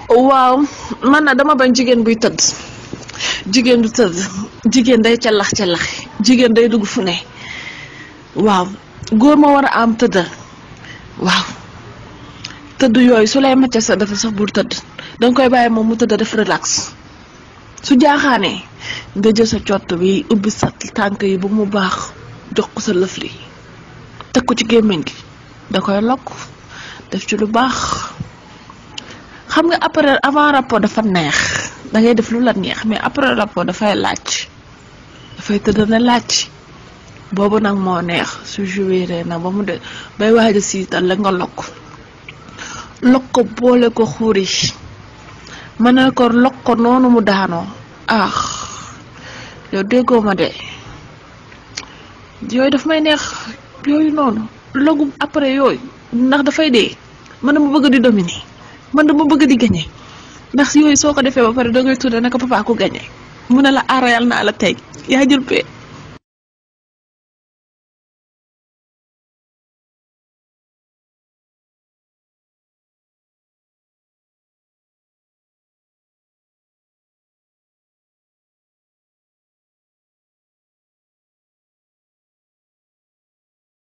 waaw man na dama bañ jigéen buy tëdd jigéen du tëdd jigéen day callax jigéen day dugg fu ne waaw góor ma war a am tëddal waaw tëdd yooyu su lay macca sa dafa sax bul tëdd danga koy bàyyi moom mu tëdd def relax su jaaxaanee nga jël sa cott bi ubbi sa tànk yi ba mu baax jox ko sa lëf li teg ko ci gémmiñ gi da koy lokk def ci lu baax xam nga après avant rapport dafa neex da ngay def lu la neex mais après rapport dafay tëdd na laaj boobu nag moo neex su joué na ba mu de bay waaj a siital la nga lokk ko boole ko xuuri ma ne ko lokk ko noonu mu daanoo yow déggoo ma de yooyu daf may neex yooyu noonu logu après yooyu ndax dafay dee man dama bëgg di dominer man dama bëgg di gagner ndax yooyu soo ko defee ba pare dangay tudde naka papa ko gagner mu ne la aarayal naa la tey yaa jël pee